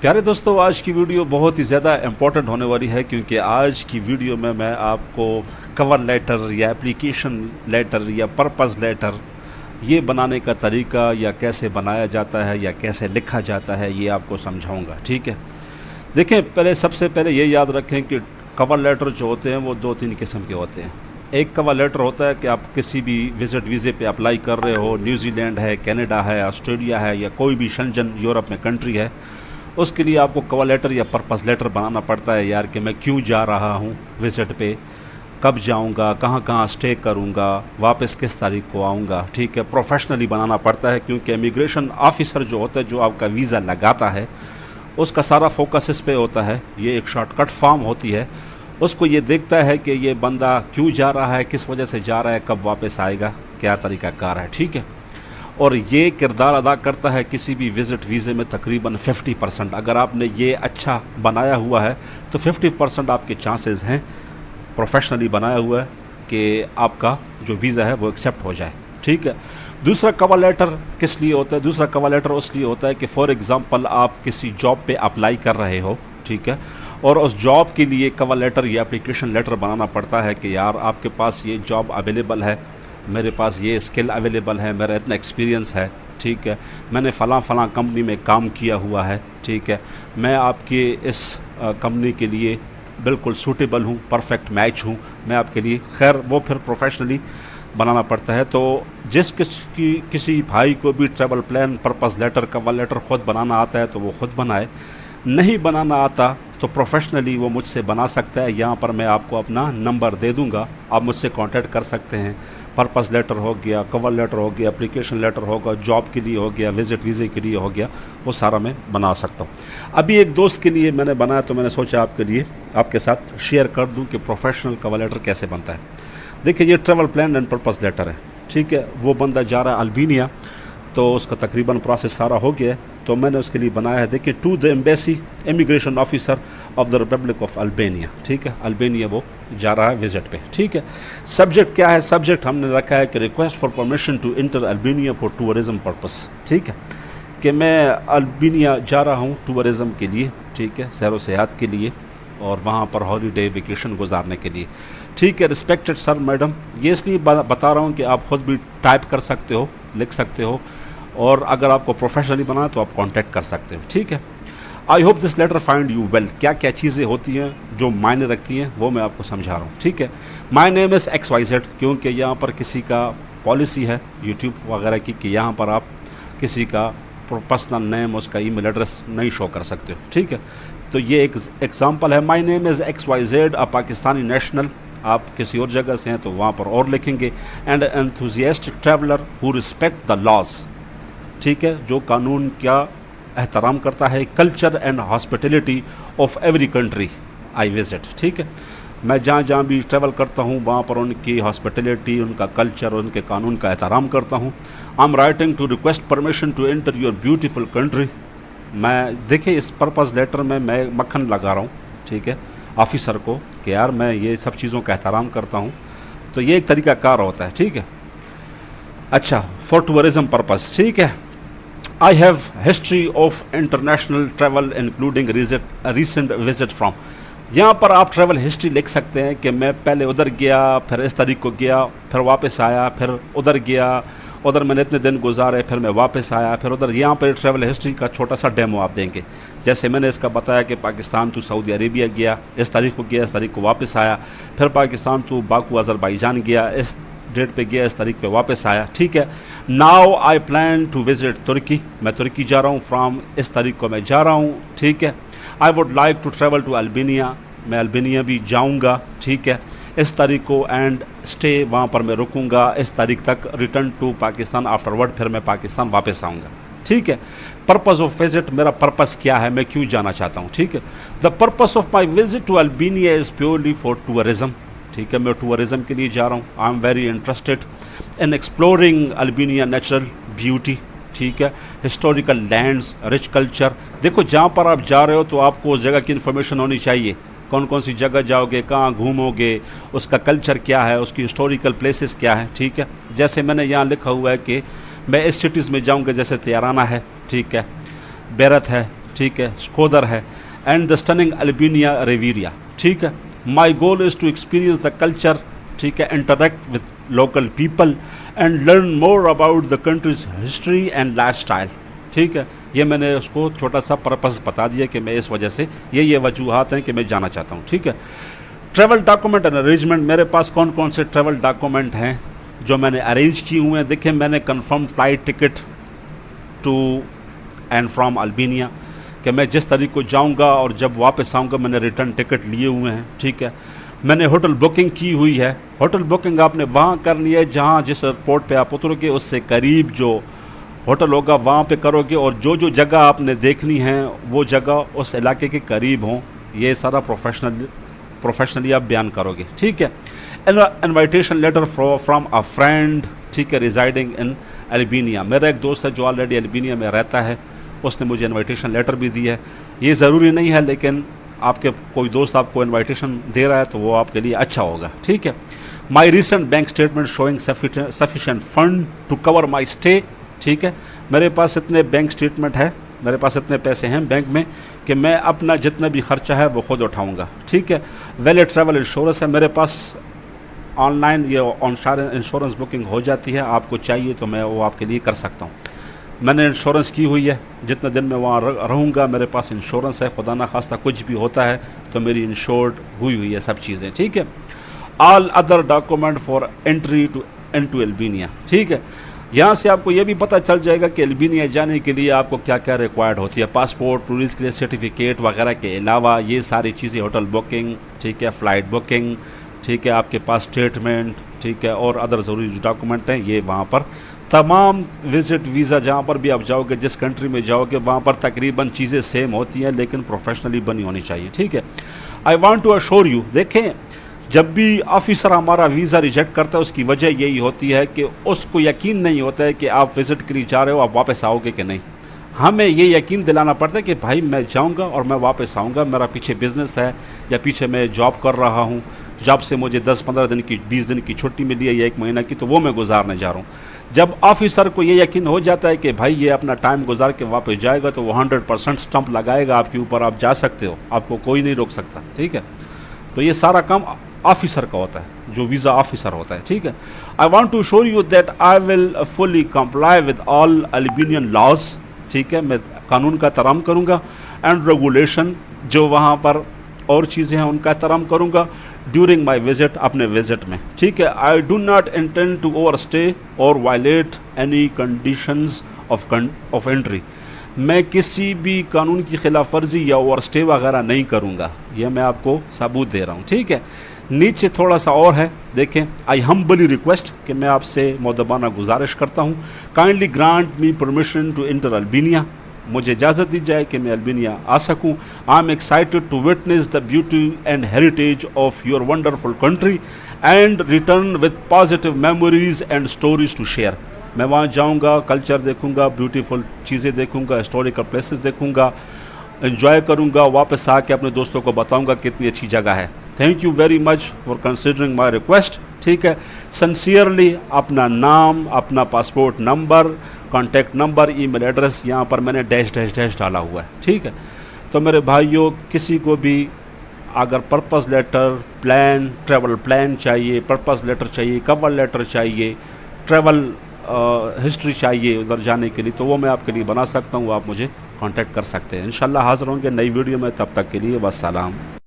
प्यारे दोस्तों, आज की वीडियो बहुत ही ज़्यादा इम्पोर्टेंट होने वाली है क्योंकि आज की वीडियो में मैं आपको कवर लेटर या एप्लीकेशन लेटर या पर्पस लेटर ये बनाने का तरीका या कैसे बनाया जाता है या कैसे लिखा जाता है ये आपको समझाऊंगा। ठीक है, देखें, सबसे पहले ये याद रखें कि कवर लेटर जो होते हैं वो 2-3 किस्म के होते हैं। एक कवर लेटर होता है कि आप किसी भी विजिट वीज़े पे अप्लाई कर रहे हो, न्यूजीलैंड है, कनाडा है, ऑस्ट्रेलिया है या कोई भी शंजन यूरोप में कंट्री है, उसके लिए आपको कवर लेटर या पर्पस लेटर बनाना पड़ता है यार कि मैं क्यों जा रहा हूँ विज़िट पे, कब जाऊँगा, कहाँ कहाँ स्टे करूँगा, वापस किस तारीख को आऊँगा। ठीक है, प्रोफेशनली बनाना पड़ता है क्योंकि इमिग्रेशन ऑफिसर जो होता है, जो आपका वीज़ा लगाता है, उसका सारा फोकस इस पे होता है। ये एक शॉर्टकट फॉर्म होती है, उसको ये देखता है कि ये बंदा क्यों जा रहा है, किस वजह से जा रहा है, कब वापस आएगा, क्या तरीक़ाकार है। ठीक है, और ये किरदार अदा करता है किसी भी विज़िट वीज़े में तकरीबन 50%। अगर आपने ये अच्छा बनाया हुआ है तो 50% आपके चांसेस हैं, प्रोफेशनली बनाया हुआ है, कि आपका जो वीज़ा है वो एक्सेप्ट हो जाए। ठीक है, दूसरा कवर लेटर किस लिए होता है? दूसरा कवर लेटर उस लिए होता है कि फॉर एग्ज़ाम्पल आप किसी जॉब पे अप्लाई कर रहे हो, ठीक है, और उस जॉब के लिए कवर लेटर या एप्लीकेशन लेटर बनाना पड़ता है कि यार आपके पास ये जॉब अवेलेबल है, मेरे पास ये स्किल अवेलेबल है, मेरा इतना एक्सपीरियंस है, ठीक है, मैंने फ़लाँ कंपनी में काम किया हुआ है, ठीक है, मैं आपके इस कंपनी के लिए बिल्कुल सूटेबल हूँ, परफेक्ट मैच हूँ मैं आपके लिए। खैर, वो फिर प्रोफेशनली बनाना पड़ता है। तो किसी भाई को भी travel plan, purpose letter, cover letter ख़ुद बनाना आता है तो वो ख़ुद बनाए, नहीं बनाना आता तो प्रोफेशनली वो मुझसे बना सकता है। यहाँ पर मैं आपको अपना नंबर दे दूँगा, आप मुझसे कांटेक्ट कर सकते हैं। पर्पस लेटर हो गया, कवर लेटर हो गया, एप्लीकेशन लेटर होगा, जॉब के लिए हो गया, विज़िट वीज़े के लिए हो गया, वो सारा मैं बना सकता हूँ। अभी एक दोस्त के लिए मैंने बनाया तो मैंने सोचा आपके साथ शेयर कर दूँ कि प्रोफेशनल कवर लेटर कैसे बनता है। देखिए, ये travel plan and purpose letter है, ठीक है। वो बंदा जा रहा है अल्बानिया, तो उसका तकरीबन प्रोसेस सारा हो गया है, तो मैंने उसके लिए बनाया है। देखिए, to the embassy immigration officer of the republic of Albania, ठीक है, अल्बानिया वो जा रहा है विजिट पे, ठीक है। सब्जेक्ट क्या है? सब्जेक्ट हमने रखा है कि request for permission to enter Albania for tourism purpose, ठीक है, कि मैं अल्बानिया जा रहा हूँ टूरिज्म के लिए, ठीक है, सैर व सयाहत के लिए और वहाँ पर हॉलीडे वेकेशन गुजारने के लिए, ठीक है। रिस्पेक्टेड सर, मैडम, ये इसलिए बता रहा हूँ कि आप ख़ुद भी टाइप कर सकते हो, लिख सकते हो, और अगर आपको प्रोफेशनली बनाना तो आप कांटेक्ट कर सकते हो, ठीक है। I hope this letter find you well. क्या क्या चीज़ें होती हैं जो मायने रखती हैं वो मैं आपको समझा रहा हूँ, ठीक है। माय नेम इज़ XYZ, क्योंकि यहाँ पर किसी का पॉलिसी है यूट्यूब वगैरह की कि यहाँ पर आप किसी का पर्सनल नेम, उसका ईमेल एड्रेस नहीं शो कर सकते हो, ठीक है। तो ये एक एग्जाम्पल है। My name is XYZ, a Pakistani national. आप किसी और जगह से हैं तो वहाँ पर और लिखेंगे। And enthusiastic traveller who respect the laws, ठीक है, जो कानून का एहतराम करता है, culture and hospitality of every country I visit, ठीक है। मैं जहाँ भी ट्रैवल करता हूँ वहाँ पर उनकी हॉस्पिटलिटी, उनका कल्चर, उनके कानून का एहतराम करता हूँ। I am writing to request permission to enter your beautiful country. मैं देखिए, इस पर्पस लेटर में मैं मक्खन लगा रहा हूँ, ठीक है, ऑफिसर को कि यार मैं ये सब चीज़ों का एहतराम करता हूँ। तो ये एक तरीक़ाकार होता है, ठीक है। अच्छा, फॉर टूरिज्म पर्पस, ठीक है। I have history of international travel including recent visit from. यहाँ पर आप ट्रैवल हिस्ट्री लिख सकते हैं कि मैं पहले उधर गया, फिर इस तारीख को गया, फिर वापस आया, फिर उधर गया, उधर मैंने इतने दिन गुजारे, फिर मैं वापस आया, फिर उधर। यहाँ पर ट्रैवल हिस्ट्री का छोटा सा डेमो आप देंगे। जैसे मैंने इसका बताया कि पाकिस्तान टू सऊदी अरेबिया गया, इस तारीख को गया, इस तारीख को वापस आया, फिर पाकिस्तान टू बाकू अज़रबैजान गया, इस डेट पे गया, इस तारीख पे वापस आया, ठीक है। Now I plan to visit Turkey, मैं तुर्की जा रहा हूँ, फ्राम इस तारीख को मैं जा रहा हूँ, ठीक है। I would like to travel to Albania, मैं अल्बानिया भी जाऊँगा, ठीक है, इस तारीख को, एंड स्टे, वहाँ पर मैं रुकूँगा इस तारीख तक, रिटर्न टू पाकिस्तान आफ्टरवर्ड, फिर मैं पाकिस्तान वापस आऊँगा, ठीक है। पर्पस ऑफ विजिट, मेरा पर्पस क्या है, मैं क्यों जाना चाहता हूँ, ठीक है। The purpose of my visit to Albania is purely for tourism, ठीक है, मैं टूरिज्म के लिए जा रहा हूँ। I am very interested in exploring Albania natural beauty, ठीक है, हिस्टोरिकल लैंड्स, रिच कल्चर। देखो, जहाँ पर आप जा रहे हो तो आपको उस जगह की इन्फॉर्मेशन होनी चाहिए, कौन कौन सी जगह जाओगे, कहाँ घूमोगे, उसका कल्चर क्या है, उसकी हिस्टोरिकल प्लेसेस क्या है, ठीक है। जैसे मैंने यहाँ लिखा हुआ है कि मैं इस सिटीज़ में जाऊँगा, जैसे त्याराना है, ठीक है, बेरत है, ठीक है, स्कोदर है, and the stunning Albania Riviera, ठीक है। My goal is to experience the culture, ठीक है, interact with local people and learn more about the country's history and lifestyle, ठीक है। ये मैंने उसको छोटा सा पर्पस बता दिया कि मैं इस वजह से ये वजूहात हैं कि मैं जाना चाहता हूँ, ठीक है। ट्रैवल डॉक्यूमेंट एंड अरेंजमेंट, मेरे पास कौन कौन से ट्रैवल डॉक्यूमेंट हैं जो मैंने अरेंज किए हुए हैं। देखिए, मैंने confirm flight ticket to and from Albania, कि मैं जिस तारीख को जाऊंगा और जब वापस आऊंगा मैंने रिटर्न टिकट लिए हुए हैं, ठीक है। मैंने होटल बुकिंग की हुई है। होटल बुकिंग आपने वहाँ करनी है जहाँ जिस एयरपोर्ट पे आप उतरोगे उससे करीब जो होटल होगा वहाँ पे करोगे, और जो जो जगह आपने देखनी है वो जगह उस इलाके के करीब हों। ये सारा प्रोफेशनली आप बयान करोगे, ठीक है। Invitation letter from a friend, ठीक है, रिजाइडिंग इन अल्बेनिया। मेरा एक दोस्त है जो ऑलरेडी अल्बेनिया में रहता है, उसने मुझे इनविटेशन लेटर भी दी है। ये ज़रूरी नहीं है, लेकिन आपके कोई दोस्त आपको इनविटेशन दे रहा है तो वो आपके लिए अच्छा होगा, ठीक है। My recent bank statement showing sufficient fund to cover my stay, ठीक है। मेरे पास इतने बैंक स्टेटमेंट है, मेरे पास इतने पैसे हैं बैंक में कि मैं अपना जितना भी खर्चा है वो खुद उठाऊंगा, ठीक है। वैलिड ट्रैवल इंश्योरेंस है मेरे पास, ऑनलाइन ये इंश्योरेंस बुकिंग हो जाती है, आपको चाहिए तो मैं वो आपके लिए कर सकता हूँ। मैंने इंश्योरेंस की हुई है, जितने दिन मैं वहाँ रहूँगा मेरे पास इंश्योरेंस है, खुदा ना खास्ता कुछ भी होता है तो मेरी इंश्योर्ड हुई है सब चीज़ें, ठीक है। All other document for entry to into Albania, ठीक है। यहाँ से आपको ये भी पता चल जाएगा कि अल्बेनिया जाने के लिए आपको क्या क्या रिक्वायर्ड होती है। पासपोर्ट, टूरिस्ट के लिए सर्टिफिकेट वगैरह के अलावा ये सारी चीज़ें, होटल बुकिंग, ठीक है, फ़्लाइट बुकिंग, ठीक है, आपके पास स्टेटमेंट, ठीक है, और अदर ज़रूरी जो डॉक्यूमेंट हैं ये वहाँ पर तमाम विज़िट वीज़ा जहाँ पर भी आप जाओगे, जिस कंट्री में जाओगे वहाँ पर तकरीबन चीज़ें सेम होती हैं, लेकिन प्रोफेशनली बनी होनी चाहिए, ठीक है। I want to assure you, देखें जब भी ऑफिसर हमारा वीज़ा रिजेक्ट करता है उसकी वजह यही होती है कि उसको यकीन नहीं होता है कि आप विज़िट के लिए जा रहे हो, आप वापस आओगे कि नहीं। हमें ये यकीन दिलाना पड़ता है कि भाई मैं जाऊंगा और मैं वापस आऊंगा, मेरा पीछे बिज़नेस है या पीछे मैं जॉब कर रहा हूँ, जॉब से मुझे 10-15 दिन की 20 दिन की छुट्टी मिली है या 1 महीना की, तो वो मैं गुजारने जा रहा हूँ। जब ऑफिसर को ये यकीन हो जाता है कि भाई ये अपना टाइम गुजार के वापस जाएगा तो वो 100% स्टंप लगाएगा आपके ऊपर, आप जा सकते हो, आपको कोई नहीं रोक सकता, ठीक है। तो ये सारा काम ऑफिसर का होता है, जो वीज़ा ऑफिसर होता है, ठीक है। I want to show you that I will fully comply with all Albanian laws, ठीक है, मैं कानून का एहतराम करूँगा, एंड रेगुलेशन जो वहाँ पर और चीज़ें हैं उनका एहतराम करूँगा ड्यूरिंग माई विजिट, अपने विजिट में, ठीक है। I do not intend to overstay और violate any conditions of entry. मैं किसी भी कानून की खिलाफ वर्जी या ओवर स्टे वगैरह नहीं करूँगा, यह मैं आपको सबूत दे रहा हूँ, ठीक है। नीचे थोड़ा सा और है, देखें, आई हम्बली रिक्वेस्ट कि मैं आपसे मुअद्दबाना गुजारिश करता हूँ, kindly grant me permission to enter Albania, मुझे इजाज़त दी जाए कि मैं अल्बेनिया आ सकूँ। I am excited to witness the beauty and heritage of your wonderful country and return with positive memories and stories to share. मैं वहाँ जाऊँगा, कल्चर देखूँगा, ब्यूटीफुल चीज़ें देखूँगा, हिस्टोरिकल प्लेसेस देखूँगा, एंजॉय करूँगा, वापस आके अपने दोस्तों को बताऊँगा कितनी अच्छी जगह है। Thank you very much for considering my request, ठीक है। सिंसियरली अपना नाम, अपना passport number, contact number, email address, यहाँ पर मैंने डैश डैश डैश डाला हुआ है, ठीक है। तो मेरे भाइयों, किसी को भी अगर purpose letter, plan, travel plan चाहिए, पर्पस लेटर चाहिए, कवर लेटर चाहिए, ट्रैवल हिस्ट्री चाहिए उधर जाने के लिए, तो वो मैं आपके लिए बना सकता हूँ, आप मुझे कांटेक्ट कर सकते हैं। इंशाल्लाह हाज़िर होंगे नई वीडियो में, तब तक के लिए वस्सलाम।